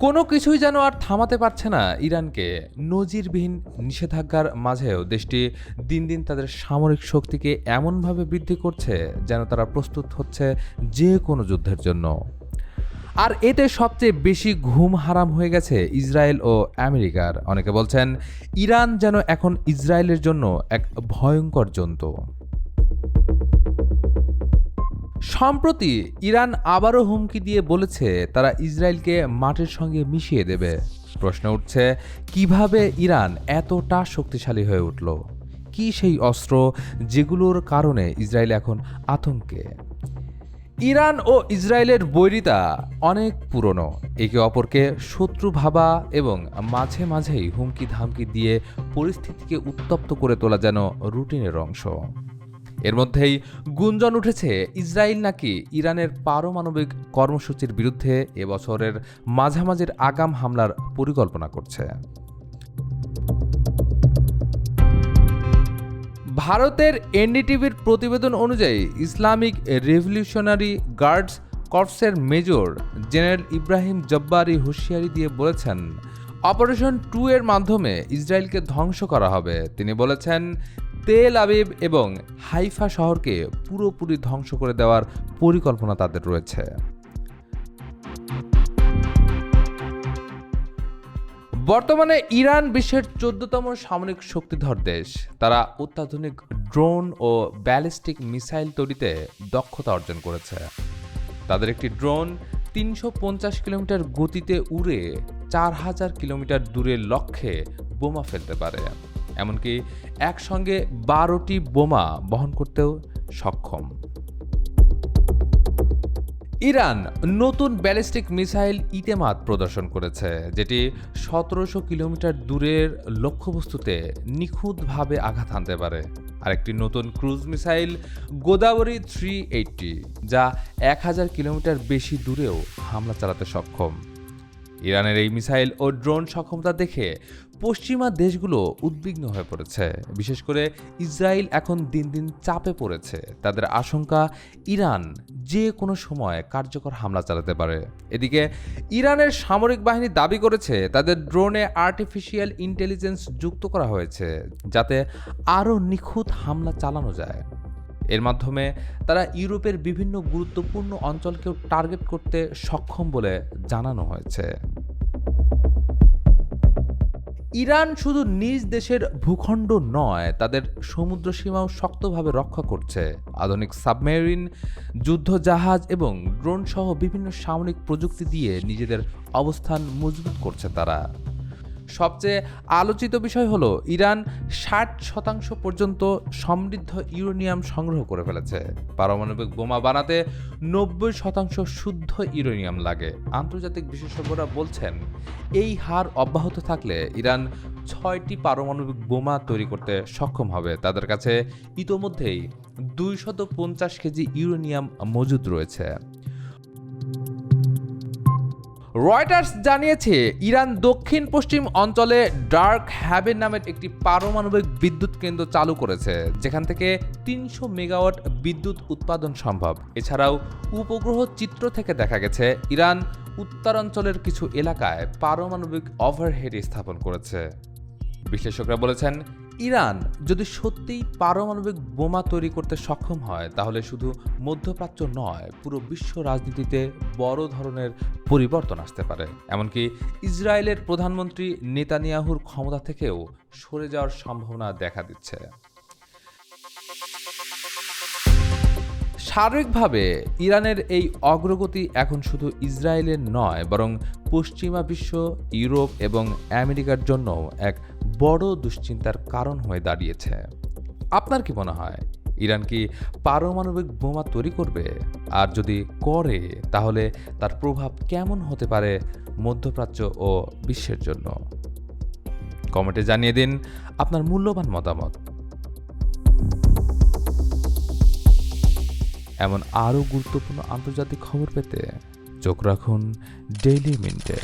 কোনো কিছুই যেন আর থামাতে পারছে না ইরানকে। নজিরবিহীন নিষেধাজ্ঞার মাঝেও দেশটি দিন দিন তাদের সামরিক শক্তিকে এমনভাবে বৃদ্ধি করছে যেন তারা প্রস্তুত হচ্ছে যে কোনো যুদ্ধের জন্য। আর এতে সবচেয়ে বেশি ঘুম হারাম হয়ে গেছে ইসরায়েল ও আমেরিকার। অনেকে বলছেন ইরান যেন এখন ইসরায়েলের জন্য এক ভয়ঙ্কর জন্তু। সম্প্রতি ইরান আবারও হুমকি দিয়ে বলেছে তারা ইসরায়েলকে মাটির সঙ্গে মিশিয়ে দেবে। প্রশ্ন উঠছে, কিভাবে ইরান এতটা শক্তিশালী হয়ে উঠল? কি সেই অস্ত্র যেগুলোর কারণে ইসরায়েল এখন আতঙ্কে? ইরান ও ইসরায়েলের বৈরিতা অনেক পুরনো। একে অপরকে শত্রু ভাবা এবং মাঝে মাঝেই হুমকি ধামকি দিয়ে পরিস্থিতিকে উত্তপ্ত করে তোলা যেন রুটিনের অংশ। এর মধ্যেই গুঞ্জন উঠেছে ইসরায়েল নাকি ইরানের পারমাণবিক কর্মসূচির বিরুদ্ধে এবছরের মাঝামাঝির আগাম হামলার পরিকল্পনা করছে। ভারতের এনডিটিভির প্রতিবেদন অনুযায়ী ইসলামিক রেভলিউশনারি গার্ডস কর্পসের মেজর জেনারেল ইব্রাহিম জব্বারি হুঁশিয়ারি দিয়ে বলেছেন, অপারেশন 2 এর মাধ্যমে ইসরায়েলকে ধ্বংস করা হবে। তিনি বলেছেন, তেল আবিব এবং হাইফা শহরকে পুরোপুরি ধ্বংস করে দেওয়ার পরিকল্পনা তাদের রয়েছে। বর্তমানে ইরান বিশ্বের 14তম সামরিক শক্তিধর দেশ। তারা অত্যাধুনিক ড্রোন ও ব্যালিস্টিক মিসাইল তৈরিতে দক্ষতা অর্জন করেছে। তাদের একটি ড্রোন 350 কিলোমিটার গতিতে উড়ে 4000 কিলোমিটার দূরের লক্ষ্যে বোমা ফেলতে পারে। এমনকি একসঙ্গে 12টি বোমা বহন করতেও সক্ষম। ইরান নতুন ব্যালিস্টিক মিসাইল ইতেমাদ প্রদর্শন করেছে, যেটি 1700 কিলোমিটার দূরের লক্ষ্যবস্তুতে নিখুঁতভাবে আঘাত হানতে পারে। আরেকটি নতুন ক্রুজ মিসাইল গোদাবরী 380, যা 1000 কিলোমিটার বেশি দূরেও হামলা চালাতে সক্ষম। ইরানের এই মিসাইল ও ড্রোন সক্ষমতা দেখে পশ্চিমা দেশগুলো উদ্বিগ্ন হয়ে পড়েছে। বিশেষ করে ইসরায়েল এখন দিন দিন চাপে পড়েছে। তাদের আশঙ্কা ইরান যে কোনো সময় কার্যকর হামলা চালাতে পারে। এদিকে ইরানের সামরিক বাহিনী দাবি করেছে তাদের ড্রোনে আর্টিফিশিয়াল ইন্টেলিজেন্স যুক্ত করা হয়েছে, যাতে আরও নিখুঁত হামলা চালানো যায়। এর মাধ্যমে তারা ইউরোপের বিভিন্ন গুরুত্বপূর্ণ অঞ্চলকেও টার্গেট করতে সক্ষম বলে জানানো হয়েছে। ইরান শুধু নিজ দেশের ভূখণ্ড নয়, তাদের সমুদ্র সীমাও শক্তভাবে রক্ষা করছে। আধুনিক সাবমেরিন, যুদ্ধজাহাজ এবং ড্রোন সহ বিভিন্ন সামরিক প্রযুক্তি দিয়ে নিজেদের অবস্থান মজবুত করছে তারা। সবচেয়ে আলোচিত বিষয় হলো ইরান 60% পর্যন্ত সমৃদ্ধ ইউরেনিয়াম সংগ্রহ করে ফেলেছে। পারমাণবিক বোমা বানাতে 90% শুদ্ধ ইউরেনিয়াম লাগে। আন্তর্জাতিক বিশেষজ্ঞরা বলছেন এই হার অব্যাহত থাকলে ইরান 6টি পারমাণবিক বোমা তৈরি করতে সক্ষম হবে। তাদের কাছে ইতোমধ্যেই 250 কেজি ইউরেনিয়াম মজুদ রয়েছে। রয়টার্স জানিয়েছে ইরান দক্ষিণ পশ্চিম অঞ্চলে ডার্ক হ্যাভেন নামের একটি পারমাণবিক বিদ্যুৎ কেন্দ্র চালু করেছে, যেখান থেকে 300 মেগাওয়াট বিদ্যুৎ উৎপাদন সম্ভব। এছাড়াও উপগ্রহ চিত্র থেকে দেখা গেছে ইরান উত্তরাঞ্চলের কিছু এলাকায় পারমাণবিক ওভারহেড স্থাপন করেছে। বিশ্লেষকরা বলেছেন, ইরান যদি সত্যিই পারমাণবিক বোমা তৈরি করতে সক্ষম হয়, তাহলে শুধু মধ্যপ্রাচ্য নয়, পুরো বিশ্ব রাজনীতিতে বড় ধরনের পরিবর্তন আসতে পারে। এমনকি ইসরায়েলের প্রধানমন্ত্রী নেতানিয়াহুর ক্ষমতা থেকেও সরে যাওয়ার সম্ভাবনা দেখা দিচ্ছে। সার্বিকভাবে ইরানের এই অগ্রগতি এখন শুধু ইসরায়েলের নয়, বরং পশ্চিমা বিশ্ব, ইউরোপ এবং আমেরিকার জন্য এক বড় দুশ্চিন্তার কারণ হয়ে দাঁড়িয়েছে। আপনার কি মনে হয়, ইরান কি পারমাণবিক বোমা তৈরি করবে? আর যদি করে, তাহলে তার প্রভাব কেমন হতে পারে মধ্যপ্রাচ্য ও বিশ্বের জন্য? কমেন্টে জানিয়ে দিন আপনার মূল্যবান মতামত। এমন আরও গুরুত্বপূর্ণ আন্তর্জাতিক খবর পেতে চোখ রাখুন ডেইলি মিন্টে।